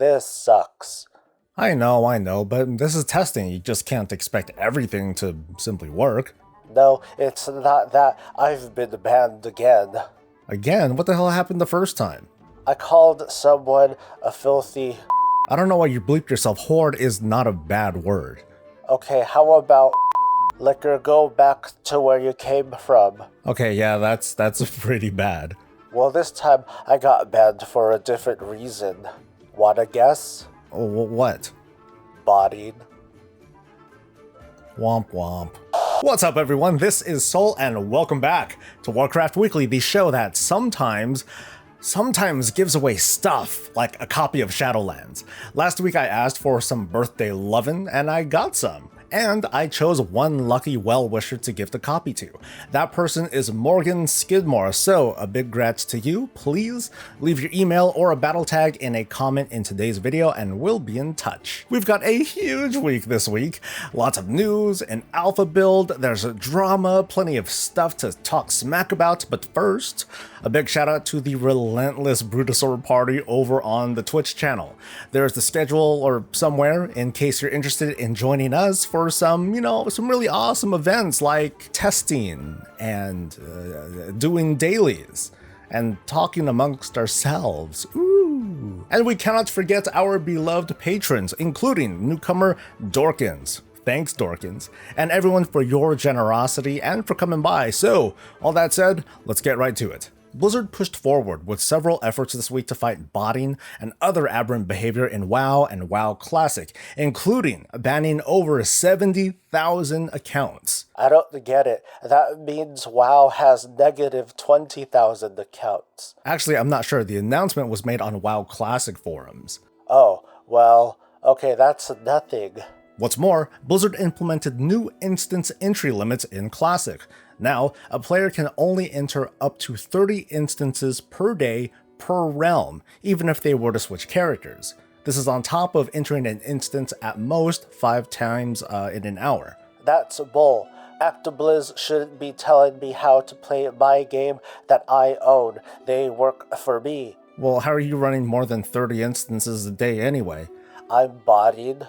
This sucks. I know, but this is testing. You just can't expect everything to simply work. No, it's not that. I've been banned again. Again, what the hell happened the first time? I called someone a filthy... I don't know why you bleeped yourself. Horde is not a bad word. Okay, how about... Liquor, go back to where you came from. Okay, yeah, that's pretty bad. Well, this time I got banned for a different reason. Wanna guess? What? Bodied. Womp womp. What's up, everyone? This is Soul, and welcome back to Warcraft Weekly, the show that sometimes gives away stuff, like a copy of Shadowlands. Last week I asked for some birthday lovin', and I got some. And I chose one lucky well-wisher to gift a copy to. That person is Morgan Skidmore, so a big grats to you. Please leave your email or a battle tag in a comment in today's video and we'll be in touch. We've got a huge week this week. Lots of news, an alpha build, there's a drama, plenty of stuff to talk smack about, but first, a big shout out to the relentless Brutosaur party over on the Twitch channel. There's the schedule or somewhere in case you're interested in joining us for some really awesome events like testing and doing dailies and talking amongst ourselves. Ooh. And we cannot forget our beloved patrons, including newcomer Dorkins. Thanks, Dorkins, and everyone for your generosity and for coming by. So, all that said, let's get right to it. Blizzard pushed forward with several efforts this week to fight botting and other aberrant behavior in WoW and WoW Classic, including banning over 70,000 accounts. I don't get it. That means WoW has negative 20,000 accounts. Actually, I'm not sure. The announcement was made on WoW Classic forums. Oh, well, okay, that's nothing. What's more, Blizzard implemented new instance entry limits in Classic. Now, a player can only enter up to 30 instances per day per realm, even if they were to switch characters. This is on top of entering an instance at most 5 times in an hour. That's bull. ActiBliz shouldn't be telling me how to play my game that I own. They work for me. Well, how are you running more than 30 instances a day anyway? I'm bodied.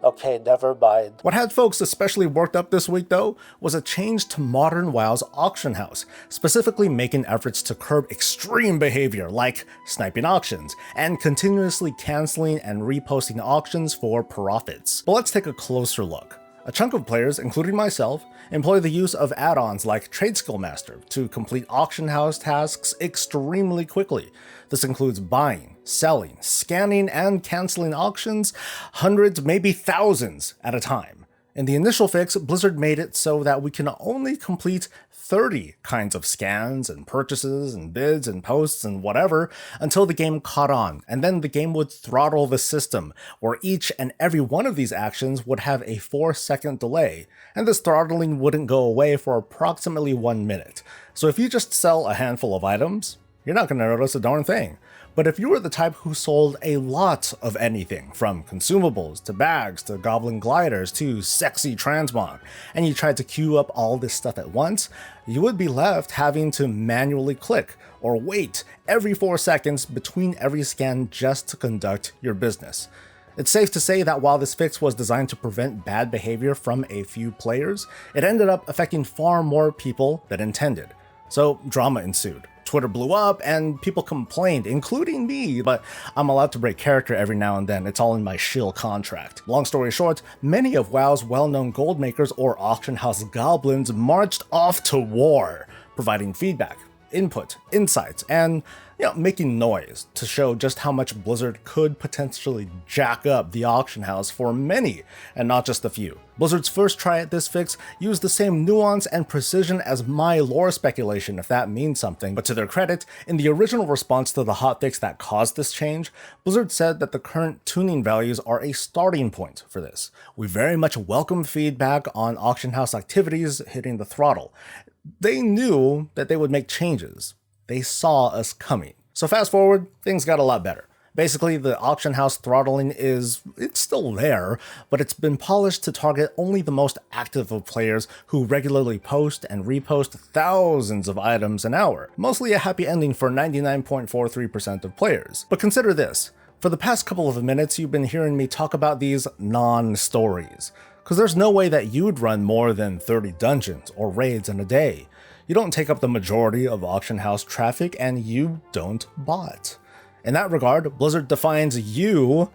Okay, never mind. What had folks especially worked up this week, though, was a change to Modern WoW's auction house, specifically making efforts to curb extreme behavior like sniping auctions, and continuously canceling and reposting auctions for profits. But let's take a closer look. A chunk of players, including myself, employ the use of add-ons like Trade Skill Master to complete auction house tasks extremely quickly. This includes buying, selling, scanning, and canceling auctions, hundreds, maybe thousands at a time. In the initial fix, Blizzard made it so that we can only complete 30 kinds of scans and purchases and bids and posts and whatever until the game caught on, and then the game would throttle the system, where each and every one of these actions would have a 4-second delay, and this throttling wouldn't go away for approximately 1 minute. So if you just sell a handful of items, you're not going to notice a darn thing. But if you were the type who sold a lot of anything, from consumables to bags to goblin gliders to sexy transmog, and you tried to queue up all this stuff at once, you would be left having to manually click or wait every 4 seconds between every scan just to conduct your business. It's safe to say that while this fix was designed to prevent bad behavior from a few players, it ended up affecting far more people than intended. So drama ensued. Twitter blew up and people complained, including me, but I'm allowed to break character every now and then. It's all in my shill contract. Long story short, many of WoW's well-known gold makers or auction house goblins marched off to war, providing feedback, input, insights, and making noise to show just how much Blizzard could potentially jack up the auction house for many, and not just a few. Blizzard's first try at this fix used the same nuance and precision as my lore speculation, if that means something, but to their credit, in the original response to the hotfix that caused this change, Blizzard said that the current tuning values are a starting point for this. We very much welcome feedback on auction house activities hitting the throttle. They knew that they would make changes. They saw us coming. So fast forward, things got a lot better. Basically, the auction house throttling it's still there, but it's been polished to target only the most active of players who regularly post and repost thousands of items an hour. Mostly a happy ending for 99.43% of players. But consider this. For the past couple of minutes, you've been hearing me talk about these non-stories, because there's no way that you'd run more than 30 dungeons or raids in a day. You don't take up the majority of auction house traffic, and you don't bot. In that regard, Blizzard defines you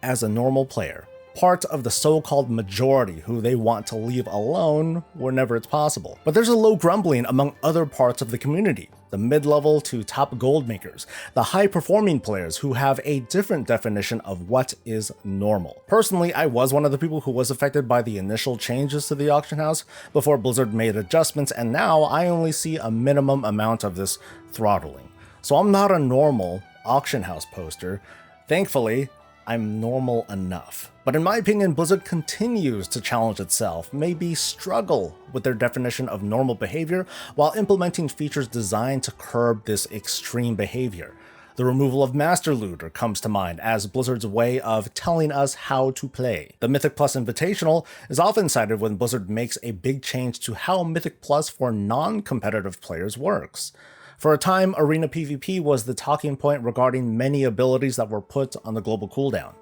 as a normal player, part of the so-called majority who they want to leave alone whenever it's possible. But there's a low grumbling among other parts of the community, the mid-level to top gold makers, the high-performing players who have a different definition of what is normal. Personally, I was one of the people who was affected by the initial changes to the auction house before Blizzard made adjustments, and now I only see a minimum amount of this throttling. So I'm not a normal auction house poster. Thankfully, I'm normal enough. But in my opinion, Blizzard continues to challenge itself, maybe struggle with their definition of normal behavior while implementing features designed to curb this extreme behavior. The removal of Master Looter comes to mind as Blizzard's way of telling us how to play. The Mythic Plus Invitational is often cited when Blizzard makes a big change to how Mythic Plus for non-competitive players works. For a time, Arena PvP was the talking point regarding many abilities that were put on the global cooldown.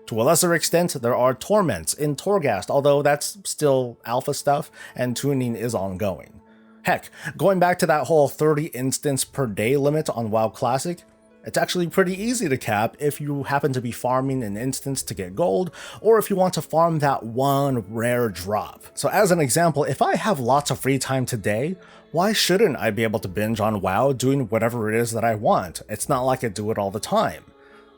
To a lesser extent, there are torments in Torghast, although that's still alpha stuff and tuning is ongoing. Heck, going back to that whole 30 instance per day limit on WoW Classic, it's actually pretty easy to cap if you happen to be farming an instance to get gold, or if you want to farm that one rare drop. So as an example, if I have lots of free time today, why shouldn't I be able to binge on WoW doing whatever it is that I want? It's not like I do it all the time.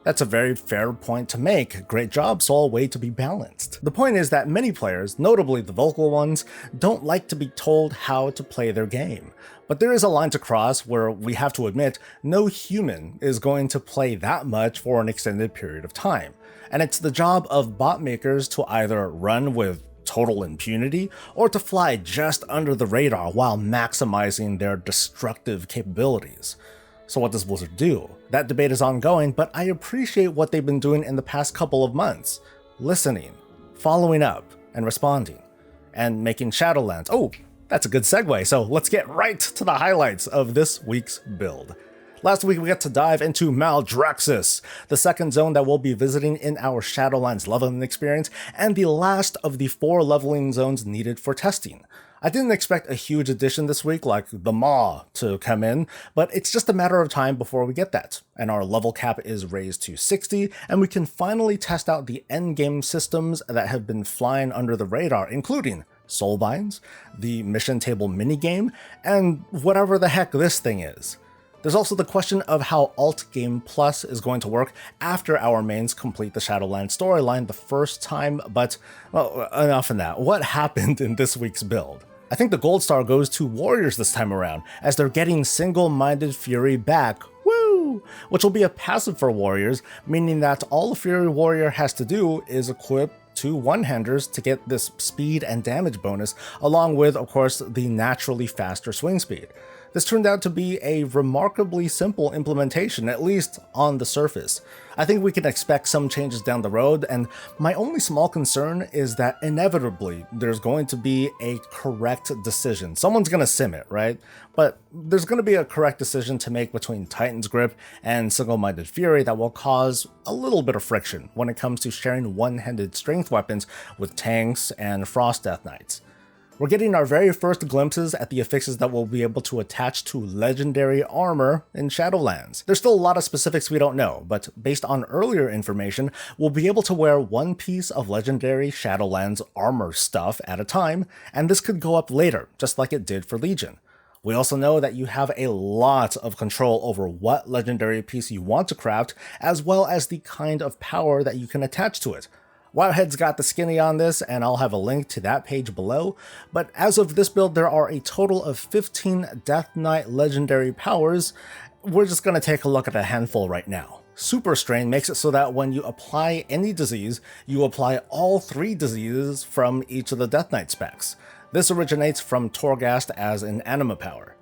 That's a very fair point to make. Great job, Soul, way to be balanced. The point is that many players, notably the vocal ones, don't like to be told how to play their game. But there is a line to cross where we have to admit no human is going to play that much for an extended period of time. And it's the job of bot makers to either run with total impunity or to fly just under the radar while maximizing their destructive capabilities. So what does Blizzard do? That debate is ongoing, but I appreciate what they've been doing in the past couple of months. Listening, following up, and responding, and making Shadowlands. Oh, that's a good segue, so let's get right to the highlights of this week's build. Last week we got to dive into Maldraxxus, the second zone that we'll be visiting in our Shadowlands leveling experience, and the last of the 4 leveling zones needed for testing. I didn't expect a huge addition this week like the Maw to come in, but it's just a matter of time before we get that, and our level cap is raised to 60, and we can finally test out the endgame systems that have been flying under the radar, including Soulbinds, the mission table minigame, and whatever the heck this thing is. There's also the question of how Alt Game Plus is going to work after our mains complete the Shadowlands storyline the first time, but, well, enough of that. What happened in this week's build? I think the gold star goes to Warriors this time around, as they're getting Single-Minded Fury back, woo! Which will be a passive for Warriors, meaning that all a Fury Warrior has to do is equip 2 one-handers to get this speed and damage bonus, along with, of course, the naturally faster swing speed. This turned out to be a remarkably simple implementation, at least on the surface. I think we can expect some changes down the road, and my only small concern is that inevitably there's going to be a correct decision. Someone's going to sim it, right? But there's going to be a correct decision to make between Titan's Grip and Single-Minded Fury that will cause a little bit of friction when it comes to sharing one-handed strength weapons with tanks and Frost Death Knights. We're getting our very first glimpses at the affixes that we'll be able to attach to legendary armor in Shadowlands. There's still a lot of specifics we don't know, but based on earlier information, we'll be able to wear one piece of legendary Shadowlands armor stuff at a time, and this could go up later, just like it did for Legion. We also know that you have a lot of control over what legendary piece you want to craft, as well as the kind of power that you can attach to it. Wowhead's got the skinny on this, and I'll have a link to that page below, but as of this build there are a total of 15 Death Knight legendary powers. We're just going to take a look at a handful right now. Super Strain makes it so that when you apply any disease, you apply all 3 diseases from each of the Death Knight specs. This originates from Torghast as an anima power.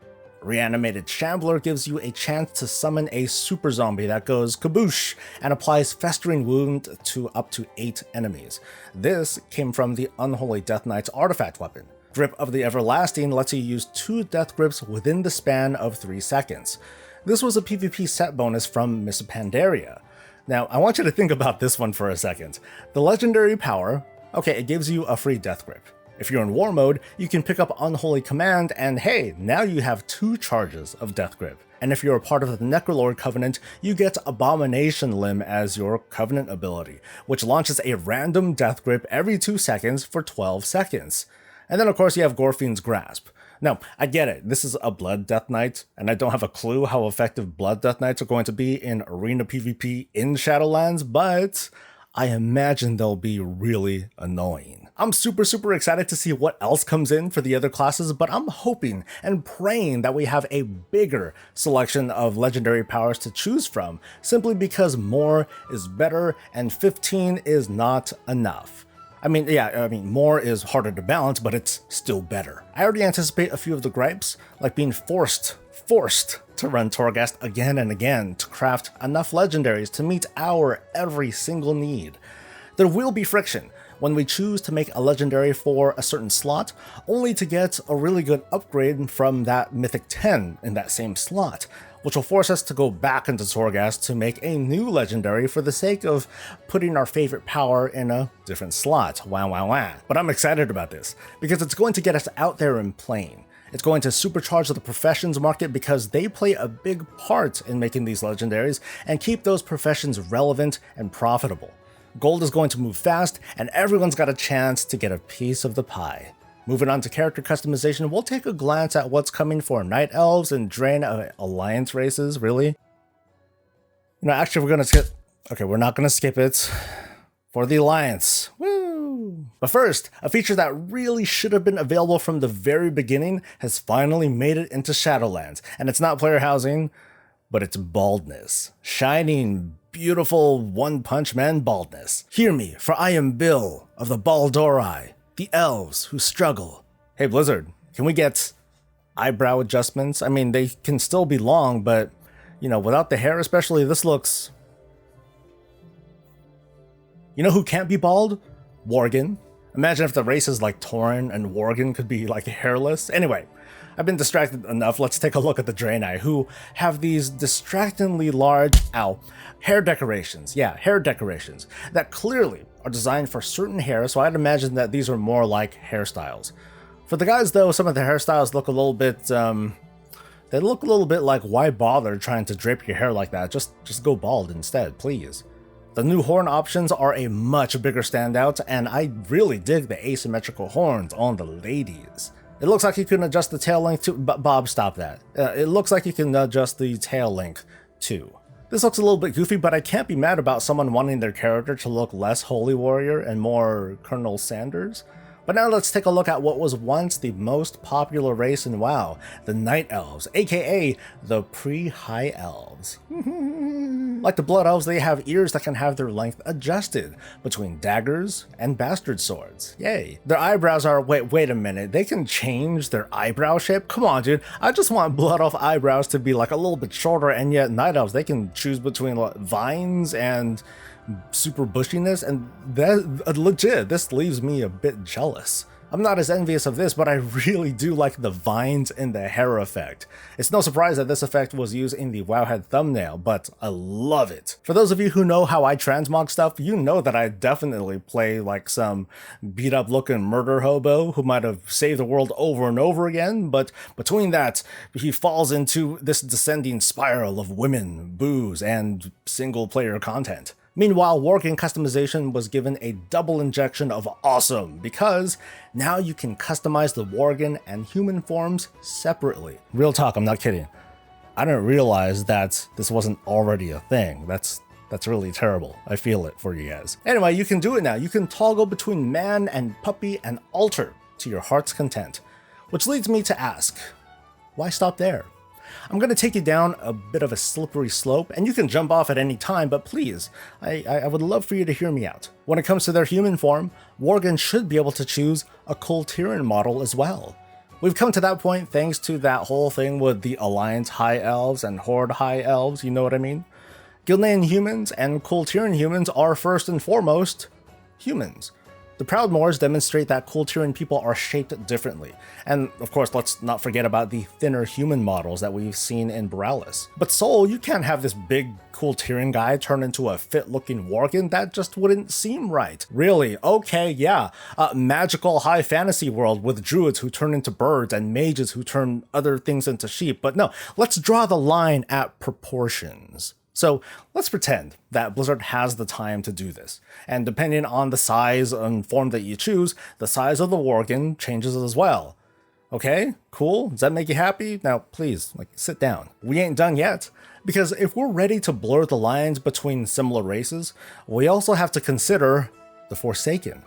Reanimated Shambler gives you a chance to summon a super zombie that goes kaboosh and applies Festering Wound to up to 8 enemies. This came from the Unholy Death Knight's artifact weapon. Grip of the Everlasting lets you use 2 death grips within the span of 3 seconds. This was a PvP set bonus from Miss Pandaria. Now, I want you to think about this one for a second. The legendary power, okay, it gives you a free death grip. If you're in war mode, you can pick up Unholy Command, and hey, now you have 2 charges of death grip. And if you're a part of the Necrolord Covenant, you get Abomination Limb as your Covenant ability, which launches a random death grip every 2 seconds for 12 seconds. And then of course you have Gorfien's Grasp. Now, I get it, this is a Blood Death Knight, and I don't have a clue how effective Blood Death Knights are going to be in Arena PvP in Shadowlands, but I imagine they'll be really annoying. I'm super excited to see what else comes in for the other classes, but I'm hoping and praying that we have a bigger selection of legendary powers to choose from, simply because more is better and 15 is not enough. I mean, more is harder to balance, but it's still better. I already anticipate a few of the gripes, like being forced to run Torghast again and again to craft enough legendaries to meet our every single need. There will be friction when we choose to make a legendary for a certain slot, only to get a really good upgrade from that Mythic 10 in that same slot, which will force us to go back into Torghast to make a new legendary for the sake of putting our favorite power in a different slot. Wow. But I'm excited about this, because it's going to get us out there and playing. It's going to supercharge the professions market because they play a big part in making these legendaries and keep those professions relevant and profitable. Gold is going to move fast, and everyone's got a chance to get a piece of the pie. Moving on to character customization, we'll take a glance at what's coming for Night Elves and Draenei Alliance races, really. Actually, we're not gonna skip it for the Alliance. Woo! But first, a feature that really should have been available from the very beginning has finally made it into Shadowlands, and it's not player housing, but it's Baldness. Shining, beautiful One-Punch Man baldness. Hear me, for I am Bill of the Baldori, the elves who struggle. Hey Blizzard, can we get eyebrow adjustments? I mean, they can still be long, but, without the hair especially, this looks... You know who can't be bald? Worgen. Imagine if the races like Tauren and Worgen could be, hairless. Anyway, I've been distracted enough. Let's take a look at the Draenei, who have these distractingly large, hair decorations. Yeah, hair decorations that clearly are designed for certain hair, so I'd imagine that these are more like hairstyles. For the guys, though, some of the hairstyles look a little bit, they look a little bit like, why bother trying to drape your hair like that? Just go bald instead, please. The new horn options are a much bigger standout, and I really dig the asymmetrical horns on the ladies. It looks like you can adjust the tail length too. Bob, stop that. It looks like you can adjust the tail length too. This looks a little bit goofy, but I can't be mad about someone wanting their character to look less Holy Warrior and more Colonel Sanders. But now let's take a look at what was once the most popular race in WoW, the Night Elves, aka the pre-High Elves. Like the Blood Elves, they have ears that can have their length adjusted between daggers and bastard swords. Yay. Their eyebrows are, wait a minute, they can change their eyebrow shape? Come on, dude. I just want Blood Elf eyebrows to be a little bit shorter, and yet Night Elves, they can choose between vines and super bushiness, and that legit, this leaves me a bit jealous. I'm not as envious of this, but I really do like the vines and the hair effect. It's no surprise that this effect was used in the Wowhead thumbnail, but I love it. For those of you who know how I transmog stuff, you know that I definitely play like some beat up looking murder hobo who might have saved the world over and over again, but between that, he falls into this descending spiral of women, booze, and single player content. Meanwhile, Worgen customization was given a double injection of awesome, because now you can customize the Worgen and Human forms separately. Real talk, I'm not kidding. I didn't realize that this wasn't already a thing. That's really terrible. I feel it for you guys. Anyway, you can do it now. You can toggle between man and puppy and alter to your heart's content. Which leads me to ask, why stop there? I'm going to take you down a bit of a slippery slope, and you can jump off at any time, but please, I would love for you to hear me out. When it comes to their human form, Worgen should be able to choose a Kul Tiran model as well. We've come to that point thanks to that whole thing with the Alliance High Elves and Horde High Elves, you know what I mean? Gilnean humans and Kul Tiran humans are first and foremost humans. The Proudmoors demonstrate that Kul Tiran people are shaped differently, and of course let's not forget about the thinner human models that we've seen in Borealis. But Soul, you can't have this big Kul Tiran guy turn into a fit-looking Worgen, that just wouldn't seem right. Really? Okay, yeah, a magical high fantasy world with druids who turn into birds and mages who turn other things into sheep, but no, let's draw the line at proportions. So let's pretend that Blizzard has the time to do this, and depending on the size and form that you choose, the size of the Worgen changes as well. Okay, cool, does that make you happy? Now please, sit down. We ain't done yet, because if we're ready to blur the lines between similar races, we also have to consider the Forsaken.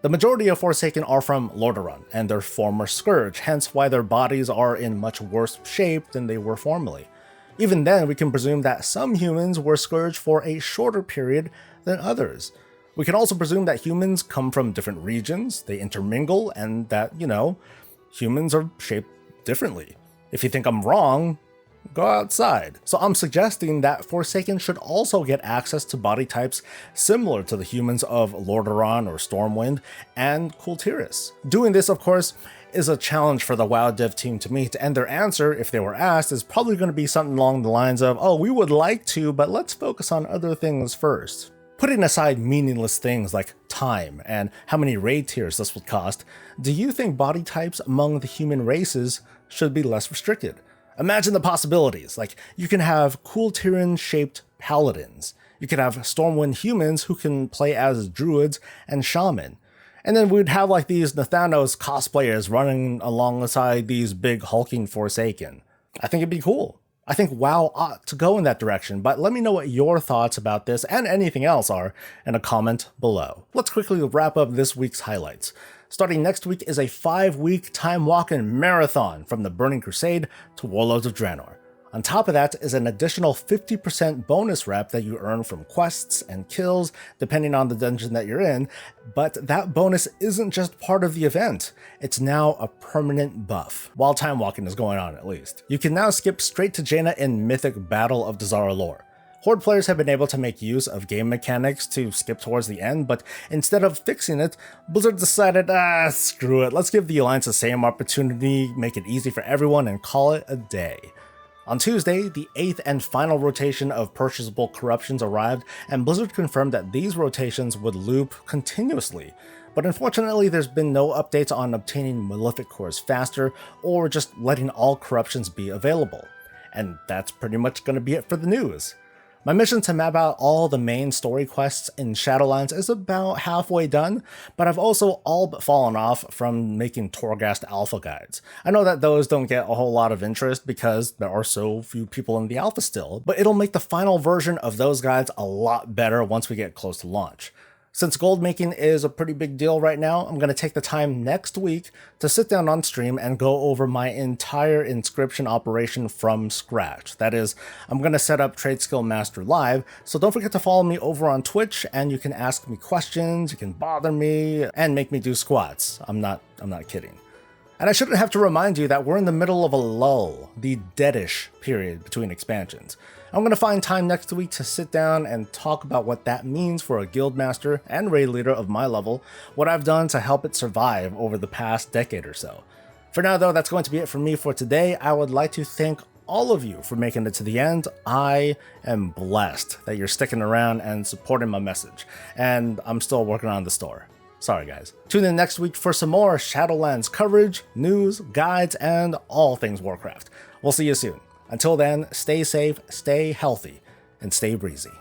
The majority of Forsaken are from Lordaeron and their former Scourge, hence why their bodies are in much worse shape than they were formerly. Even then, we can presume that some humans were Scourge for a shorter period than others. We can also presume that humans come from different regions, they intermingle, and that, humans are shaped differently. If you think I'm wrong, go outside. So I'm suggesting that Forsaken should also get access to body types similar to the humans of Lordaeron or Stormwind and Kul Tiran. Doing this, of course, is a challenge for the WoW dev team to meet, and their answer, if they were asked, is probably going to be something along the lines of, oh, we would like to, but let's focus on other things first. Putting aside meaningless things like time and how many raid tiers this would cost, do you think body types among the human races should be less restricted? Imagine the possibilities, you can have Kul Tiran shaped paladins, you could have Stormwind humans who can play as druids and shaman, and then we'd have these Nathanos cosplayers running alongside these big hulking Forsaken. I think it'd be cool. I think WoW ought to go in that direction, but let me know what your thoughts about this and anything else are in a comment below. Let's quickly wrap up this week's highlights. Starting next week is a 5-week time-walking marathon from the Burning Crusade to Warlords of Draenor. On top of that is an additional 50% bonus rep that you earn from quests and kills, depending on the dungeon that you're in, but that bonus isn't just part of the event, it's now a permanent buff, while time walking is going on at least. You can now skip straight to Jaina in Mythic Battle of Dazara lore. Horde players have been able to make use of game mechanics to skip towards the end, but instead of fixing it, Blizzard decided, screw it, let's give the Alliance the same opportunity, make it easy for everyone, and call it a day. On Tuesday, the 8th and final rotation of purchasable corruptions arrived, and Blizzard confirmed that these rotations would loop continuously. But unfortunately, there's been no updates on obtaining Malefic cores faster, or just letting all corruptions be available. And that's pretty much going to be it for the news. My mission to map out all the main story quests in Shadowlands is about halfway done, but I've also all but fallen off from making Torghast Alpha guides. I know that those don't get a whole lot of interest because there are so few people in the alpha still, but it'll make the final version of those guides a lot better once we get close to launch. Since gold making is a pretty big deal right now, I'm going to take the time next week to sit down on stream and go over my entire inscription operation from scratch. That is, I'm going to set up Trade Skill Master live, so don't forget to follow me over on Twitch, and you can ask me questions, you can bother me, and make me do squats. I'm not kidding. And I shouldn't have to remind you that we're in the middle of a lull, the deadish period between expansions. I'm going to find time next week to sit down and talk about what that means for a guildmaster and raid leader of my level, what I've done to help it survive over the past decade or so. For now though, that's going to be it for me for today. I would like to thank all of you for making it to the end. I am blessed that you're sticking around and supporting my message, and I'm still working on the store. Sorry guys. Tune in next week for some more Shadowlands coverage, news, guides, and all things Warcraft. We'll see you soon. Until then, stay safe, stay healthy, and stay breezy.